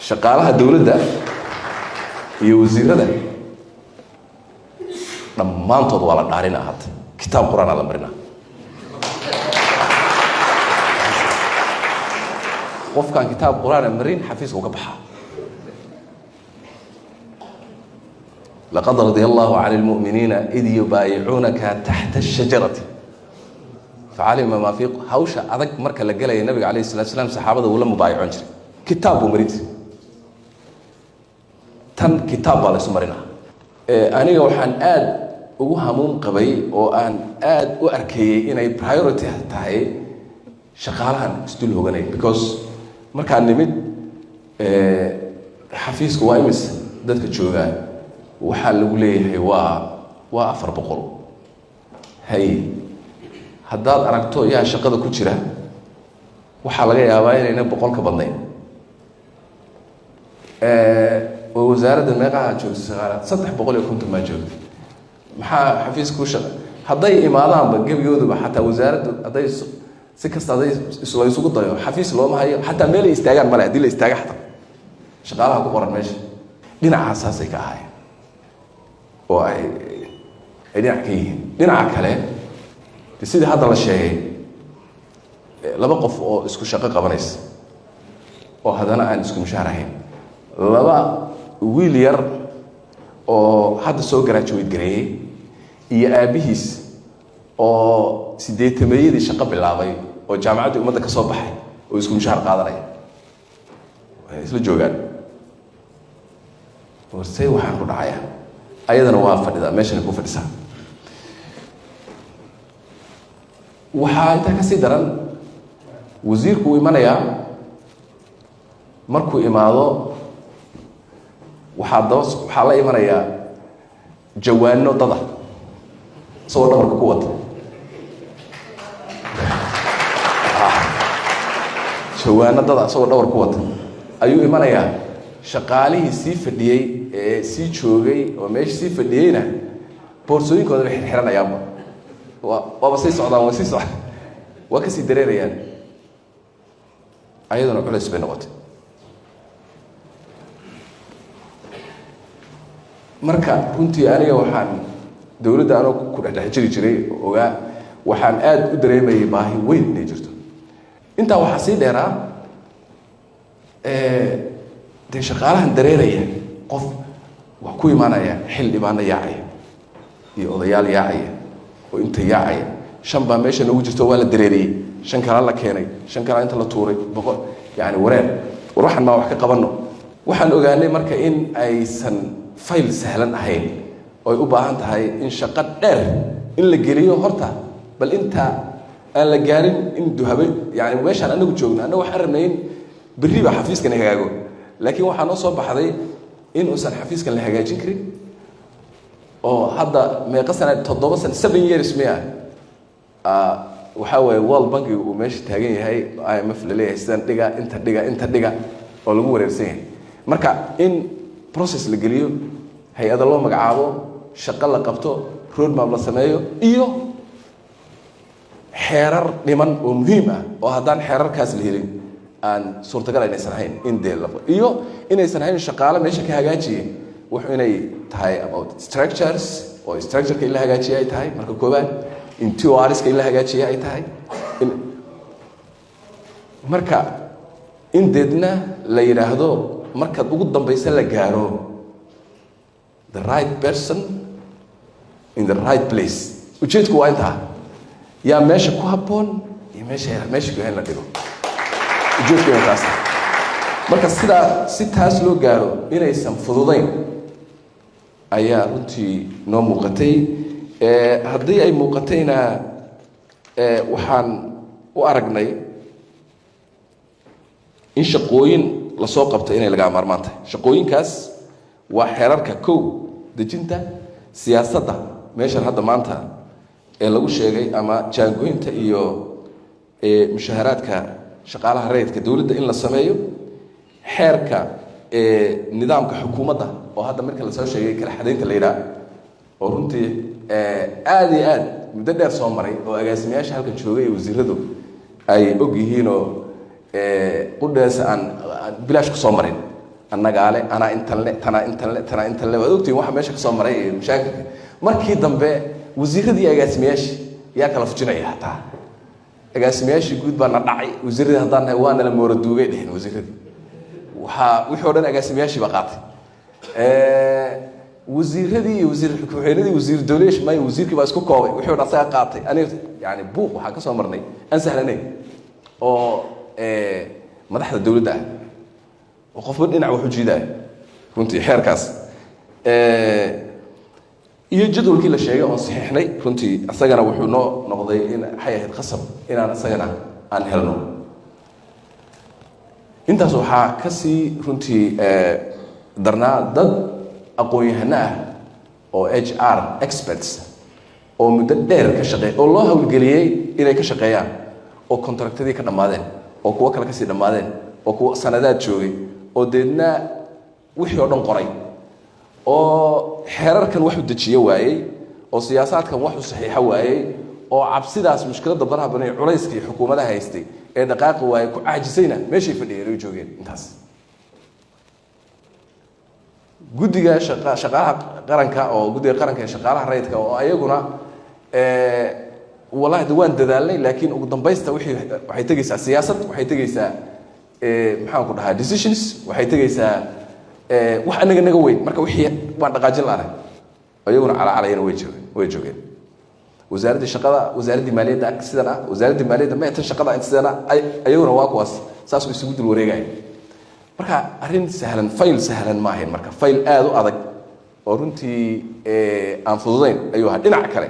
shaqaalaha dawladda iyo wasiirada dhammaantood waa la dhaarinaa hadda kitaab quraan la marinaa qofkan kitaab quraan marin xafiiska uga baxaa لقد رضي الله عن المؤمنين إذ يبايعونك تحت الشجرة فعلم ما في هوشة أذك مركز لقلا النبي عليه الصلاة والسلام صحابة ولا مبايعون شري كتاب ومريد تن كتاب على سمرنا أنا وحن آد وهمون قبي وأن آد وأركي إن أي priority تاعي شغالها استول هو جناي because مركز نمد حفيز قوائمس ذاتك تشوفه waxaa lagu leeyahay waa 400 hay haddaad aragto yaa shaqada ku jira waxaa laga yaabaa inayna 100 ka badnayn oo wasaaradda meeqaha joogta 350 ma joogto maxaa xafiisku shaqo hadday imaadaanba gabiyooduba xataa wasaaraddu hadday si kasta hadday isugu dayo xafiis looma hayo xataa meel ay istaagaan male haddii la istaaga xataa shaqaalaha ku qoran meesha dhinacaasay ka ahaayeen oo ay dhinac ka yihiin dhinaca kale sidii hadda la sheegay laba qof oo isku shaqo qabanaysa oo hadana aan isku mushaar ahayn laba wiil yar oo hadda soo graduate gareeyay iyo aabihiis oo 8 shaqo bilaabay oo jaamacadda ummadda ka soo baxay oo isku mushaar qaadanaya isla joogaan warsay waxaan ku dhacayaa ayadana waa fadhida meeshana ku fadhisaa waxaa inta ka sii daran wasiirku uu imanayaa markuu imaado waxaa la imanayaa jawaano dada isagoo dhabarka ku wata jawaano dada isagoo dhabarka ku wata ayuu imanayaa shaqaalihii sii fadhiyey ee sii joogay oo meesha sii fadhiyeyna boorsooyinkooda bay xirxiranayaanba waaba sii socdaan waa sii socdaan waa kasii dareerayaan ayaduna culays bay noqotay marka runtii aniga waxaan dawladda anoo ku dhex jiri jiray ogaa waxaan aad u dareemayay baahi weyn inay jirto intaa waxaa sii dheeraa dee shaqaalahan dareeraya qof wax ku imaanaya xil dhibaano yaacaya iyo odayaal yaacaya oo inta yaacaya 5 baa meesha nagu jirto waa la dareeriyey 5 kale la keenay 5 kale inta la tuuray boqol yani wareer waxaan ma wax ka qabanno waxaan ogaanay marka in aysan fayl sahlan ahayn oo ay u baahan tahay in shaqo dheer in la geliyo horta bal inta aan la gaarin in duhabe yani meeshaan anagu joogna anagu waxaan rabnay in berri ba xafiiskan hagaago laakiin waxaa noo soo baxday in uusan xafiiskan la hagaajin karin oo hadda meeqa sana 7 sano 7 years miya waxa way World Bank uu meesha taagan yahay IMF la leeyahay sidan inta dhiga oo lagu wareersan yahay marka in process la geliyo hay'ad loo magacaabo shaqo la qabto road map la sameeyo iyo xeerar dhiman oo muhiim ah oo haddaan xeerarkaas la helin aan suurtagal inaysan ahayn in deel iyo inaysan ahayn shaqaale meesha ka hagaajiyay wuxuu inay tahay about structures oo structure-ka in la hagaajiyay ay tahay marka koobaad in theories-ka in la hagaajiyay ay tahay marka in deedna la yiraahdo marka ugu dambaysa la gaaro the right person in the right place ujeedku waa inta yaa meesha ku habboon iyo meesha ku la dhigo ujeedku waa taas marka si taas loo gaaro inaysan fududayn ayaa runtii noo muuqatay haddii ay muuqatayna waxaan u aragnay in shaqooyin la soo qabtay inay laga maarmaan tahay shaqooyinkaas waa xeerarka dejinta siyaasadda meeshan hadda maanta ee lagu sheegay ama jaangoynta iyo mushaharaadka shaqaalaha rayidka dawladda in la sameeyo xeerka nidaamka xukuumadda oo hadda marka la soo sheegay kala xadeynta la yiraahdo oo runtii aad iyo aad muddo dheer soo maray oo agaasimayaasha halkan joogay wasiiradu ay og yihiin oo qudhees aan bilaash ku soo marin أنا قال أنا أنت اللي ودوتي واحد ماشي كسر مري مشاكل مركي ضمبه وزير دي أجاسمياش يا كلا فجنا يا حتى أجاسمياش يقول بنا نعي وزير هذا وانا لما وردوا بيده وزير دي وحورنا أجاسمياش بقات وزير دي وزير الحكومة دي وزير دوليش ما وزير كي بس كوكاوي وحورنا ساقاتي أنا يعني بوق وحاجة كسر مرني أنسى هلني أو مدحت الدولة ده وقف بدنا على حجيده كنت حركاس يجدول كل شيء أو صحيحني كنت أسجنا وحنا نقضي إن حياة قسم إن أنا أسجنا عن هلنو أنت صحة كسي كنت درنا ضد أقوي هنا أو HR experts أو مدير كشقي الله والجلية إلى كشقيان أو كونتراكت دي كنا مادين أو كوا كلا كسي مادين أو كوا سندات شوي oo deedna wixii oo dhan qoray oo xeerarkan wax u dajiye waayay oo siyaasadkan wax u saxiixa waayay oo cabsidaas mushkilada baraha banay culayskii xukuumadda haystay ee dhaqaaqi waayay ku caajisayna meeshii fadhiyay joogeen intaas gudiga shaqaalaha qaranka oo gudiga qaranka ee shaqaalaha rayidka oo ayaguna wallahi waan dadaalnay laakiin ugu dambaysta waxay tagaysaa siyaasad waxay tagaysaa maxaan ku dhahaa decisions waxay tagaysaa wax anaga weyn marka wixii waan dhaqaajin lahayn ayaguna calacalayna way joogeen wasaaradda shaqada wasaaradda maaliyadda sidana wasaaradda maaliyadda ma inta shaqada inta sidana ayaguna waa kuwaas saas u isugu dul wareegay marka arrin sahlan fayl sahlan ma ahayn marka fayl aad u adag oo runtii aan fududayn ayuu ahaa dhinaca kale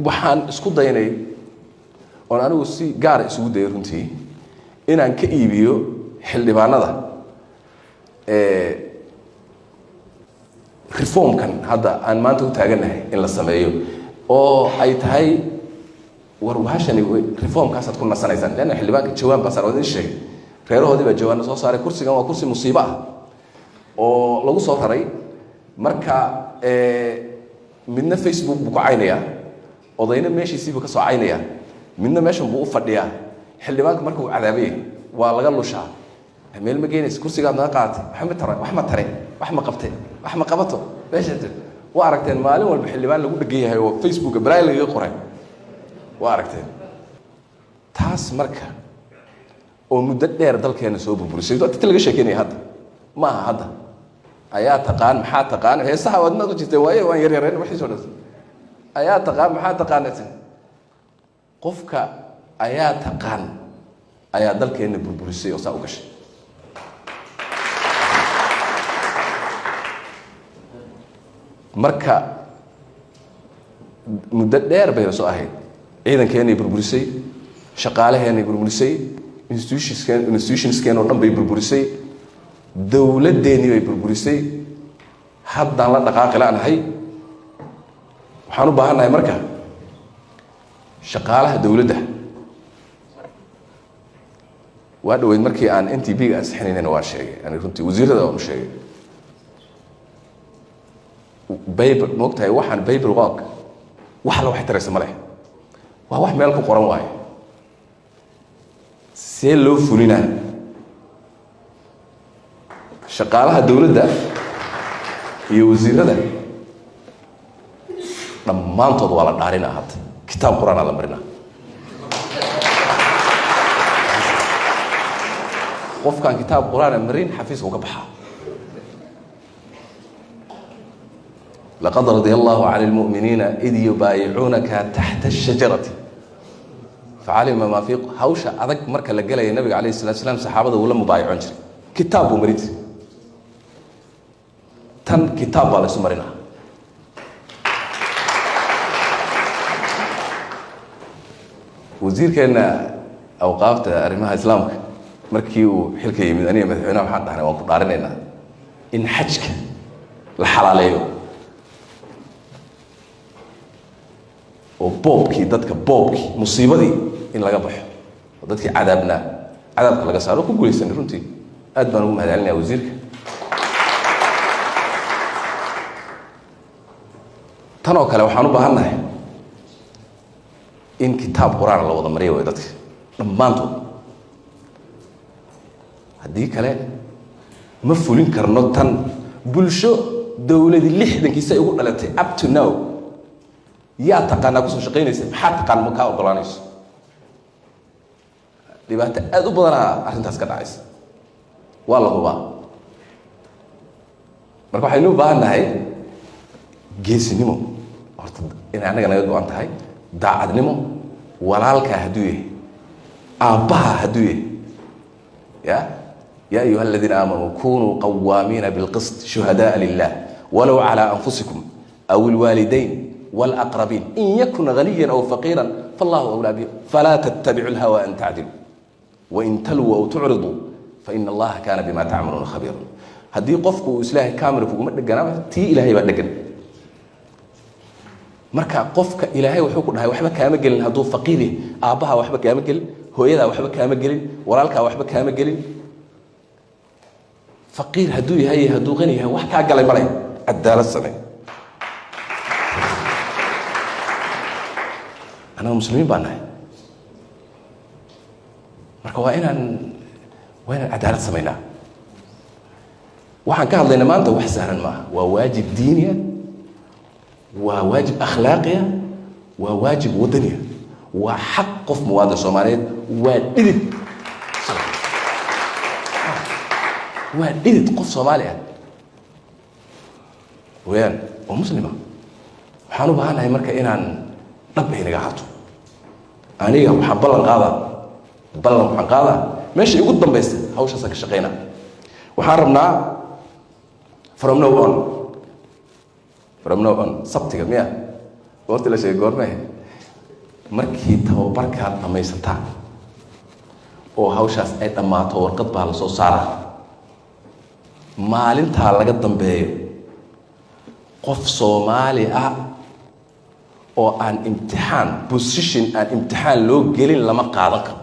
waxaan isku daynay oo anigu si gaar ah isugu day runtii inaan ka iibiyo xildhibaanada reformkan hadda aan maanta u taaganahay in la sameeyo oo ay tahay war wahashani reformkaas aad ku nasanaysaan leena xildhibaanka jawaan baa sarwadin sheegay reerahoodii baa jawaan soo saaray kursigan waa kursi musiibo ah oo lagu soo raray marka midna Facebook buu ku caynaya odayna meeshiisiiba ka soo caynaya midna meeshan buu u fadhiyaa xildhibaanka marka uu cadaabay waa laga lushaa meel ma geenaysa kursigaad naga qaatay wax ma qabtay wax ma qabato meesha waa aragteen maalin walba xildhibaan lagu dhagan yahay oo Facebook braille laga qoray waa aragteen taas marka oo muddo dheer dalkeena soo burburisay dadka laga sheekeynay hadda ma aha hadda ayaa taqaan maxaa taqaan heesaha waad ma jirtay waaye waan yaryareen wixii soo dhasay ayaa taqaan maxaa taqaanaysan qofka ayaa taqaan ayaa dalkeena burburisay oo saa u gashay marka muddo dheer bay soo ahayd ciidankeena burburisay shaqaalaheena burburisay institutionskeena oo dhan bay burburisay dawladeena bay burburisay haddaan la dhaqaaqi laanahay waxaan u baahanahay marka shaqaalaha dawladda waa dhaweyd markii aan NTB-ga ansixinayna waa sheegay ani runtii wasiirada waan u sheegay paper moogtahay waxaan paper work wax la wax taraysa ma leh waa wax meel ku qoran waaye see loo fulinaa shaqaalaha dawladda iyo wasiirada dhammaantood waa la dhaarinaa hadda kitaab quraan la marina qofkan kitaab quraan marin xafiiska uga baxa لقد رضي الله عن المؤمنين إذ يبايعونك تحت الشجرة فعلم ما في هوشة أذك مركز لقى النبي عليه الصلاة والسلام صحابة ولا مبايعون شري كتاب ومريد تن كتاب على سمرنا وزير كان أوقافت أرمها إسلامك مركيو حلكي من أني مثلنا وحد إحنا وقارننا إن حجك الحلاليو وبوبكي دتك بوبكي مصيبتي إن لقى بحر ودتك عذابنا عذابك لقى صار وكل جولي سنة رنتي أدبنا وهم هذا علينا وزيرك تناو كلا وحنو بهالنا إن كتاب قرآن الله وضع مريء ويدتك لما أنتو haddii kale ma fulin karno tan bulsho dawladi 60kiisa ugu dhalatay up to now yaa taqaana ku soo shaqeynaysa maxaa taqaan ma ka ogolaanayso dhibaato aad u badan arrintaas ka dhacaysa waa la hubaa marka waxaynu u baahannahay geesinimo horta in anaga naga go'an tahay daacadnimo walaalka hadduu yahay aabbaha hadduu yahay يا أيها الذين آمنوا كونوا قوامين بالقسط شهداء لله ولو على أنفسكم أو الوالدين والأقربين إن يكن غنيا أو فقيرا فالله أولى به فلا تتبعوا الهوى أن تعدلوا وإن تلووا أو تعرضوا فإن الله كان بما تعملون خبيرا هدي قفكو إسلاه كامل فوق مدقنا تي إلهي بدقنا marka qofka ilaahay wuxuu ku dhahay waxba kaama gelin haduu faqiiri aabaha waxba kaama gelin hooyada waxba kaama gelin walaalka waxba kaama gelin فقير هدو يهي هدو غني يهي وحكا قال مالي عدالة السنة أنا مسلمين باناي مركا وين عدالة سمينا وحن قال لنا ما أنت وحسهرا ما وواجب دينيا وواجب أخلاقيا وواجب وطنيا وحق في مواد الصوماليين وإذن وإذا قف صوماليا وين ومسلمة وحنو بهانا هي مركا إنان نبه نجاحاته أنا وحن بلن قاضا ماشي يقول ضم بس هوش أسك شقينا وحرمنا from now on سبتي كمية قلت له شيء قرمه مركي توبركات أما يستع أو هوش أسأت أما تورقت بالصو صارة maalinta laga dambeeyo qof Soomaali oo aan imtixaan position aan imtixaan loo gelin lama qaadan karo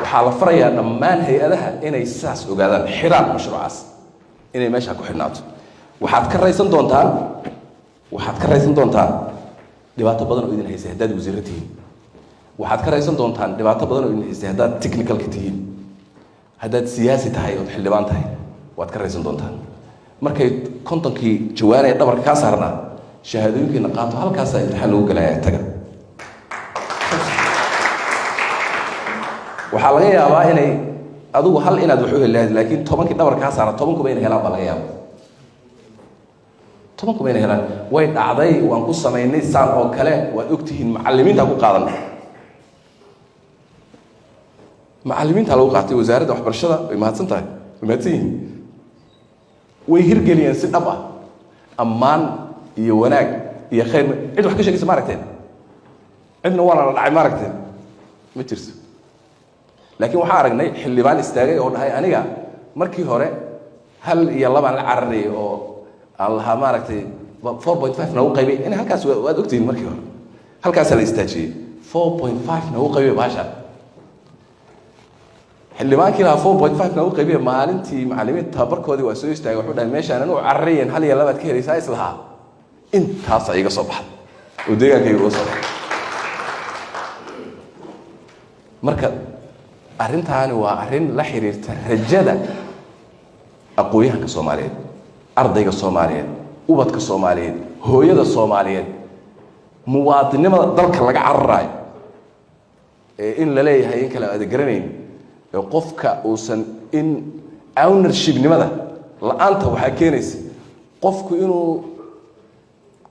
waxa la farayaa dhammaan hay'adaha inay saas ogaadaan xiraan mashruucaas inay meesha ku xirnaato waxaad ka raysan doontaan dhibaato badan oo idin haysay haddaad wasiirro tihiin waxaad ka raysan doontaan dhibaato badan oo idin haysay haddaad technical ka tihiin haddaad siyaasi tahay oo xildhibaan tahay waad ka raysan doontaan markay kontonkii jawaanay dhabarka ka saarnaa shahaadooyinkiina qaato halkaas ay imtixaan lagu galayaa taga waxaa laga yaabaa inay adigu hal inaad wax u helayd laakiin 10kii dhabarka ka saara 10 kuba inay helaan baa laga yaabaa 10 kuba inay helaan way dhacday waan ku sameynay saan oo kale waad ogtihiin macallimiinta ku qaadan macallimiinta lagu qaatay wasaaradda waxbarashada way mahadsan tahay way hirgeliyeen si dhab ah ammaan iyo wanaag iyo khayr cid wax ka sheegaysa ma aragteen cidna waa la dhacay ma aragteen ma jirto laakiin waxa aragnay xildhibaan istaagay oo dhahay aniga markii hore hal iyo laba la cararay oo Allah ma aragtay 4.5 na uu qaybay in halkaas waad ogtiin markii hore halkaas la istaajiyay 4.5 na uu qaybay baasha xildhibaankii la 4.5 na uu qaybay maalintii macallimiinta tabarkoodii waa soo istaagay wuxuu dhahay meeshaan inuu cararayeen hal iyo labaad ka helaysaa islaha intaas ay iga soo baxay oo deegaankayga oo soo marka arrintaani waa arrin la xiriirta rajada aqooyahanka Soomaaliyeed ardayga Soomaaliyeed ubadka Soomaaliyeed hooyada Soomaaliyeed muwaadinimada dalka laga cararayo in la leeyahay in kala adeegraneen qofka uusan in ownership nimada la'aanta waxa keenaysa qofku inuu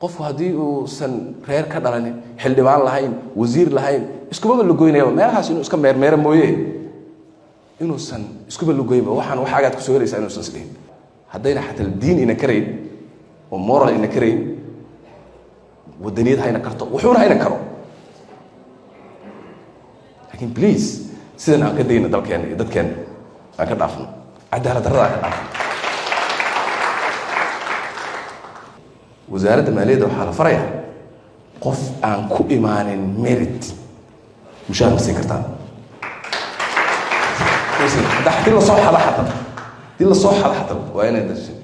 qofku hadii uusan reer ka dhalanin xildhibaan lahayn wasiir lahayn iskuba la goynaayo meelahaas inuu iska meermeero mooyee inuusan iskuba la goynba waxaan wax agaad ku soo helaysaa inuusan isdhihin haddayna xataa diin ina karayn oo moral ina karayn wadaniyad hayna karto wuxuuna hayna karo laakiin please sidan aan ka dayna dalkeena iyo dadkeena aan ka dhaafno cadaalad darrada aan ka dhaafno wasaaradda maaliyadda waxaa la farayaa qof aan ku imaanin merit mushaar ma siin kartaan haddii la soo xada xataa dil la soo xalxato waa inay dashay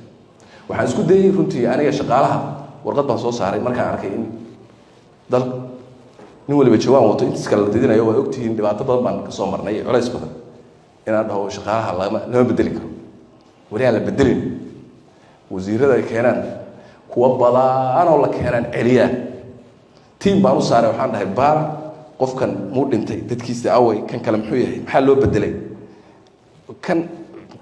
waxaan isku dayay runtii aniga shaqaalaha warqad baan soo saaray markaan arkay in dal nin waliba jawaan wato intiis kala dadinayo waa ogtihiin dhibaato badan baan ka soo marnay culays badan inaan dhaho shaqaalaha lama bedeli karo wali aan la bedelin wasiirada ay keenaan kuwa badan oo la keenaan celiya team baan u saaray waxaan dhahay baara qofkan muu dhintay dadkiisa away kan kale muxuu yahay maxaa loo bedelay kan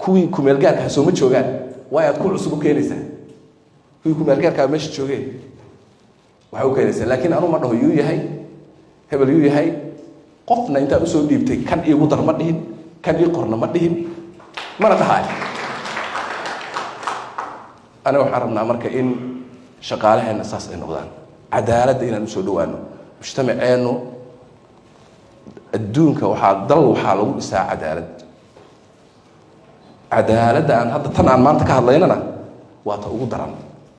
kuwii ku meel gaarka soo ma joogaan way aad ku cusub keenaysaa kuwii ku meel gaarka meesha joogay waxa uu keenaysaa laakiin anu ma dhaho yuu yahay hebel yuu yahay qofna inta u soo dhiibtay kan iigu dar ma dhihin kan ii qorna ma dhihin mana tahay ana waxaan rabnaa marka in shaqaalaheena saas ay noqdaan cadaaladda inaan u soo dhawaano mujtamaceenu adduunka waxaa lagu dhisaa cadaaladda aan hadda tan aan maanta ka hadlaynana waa ta ugu daran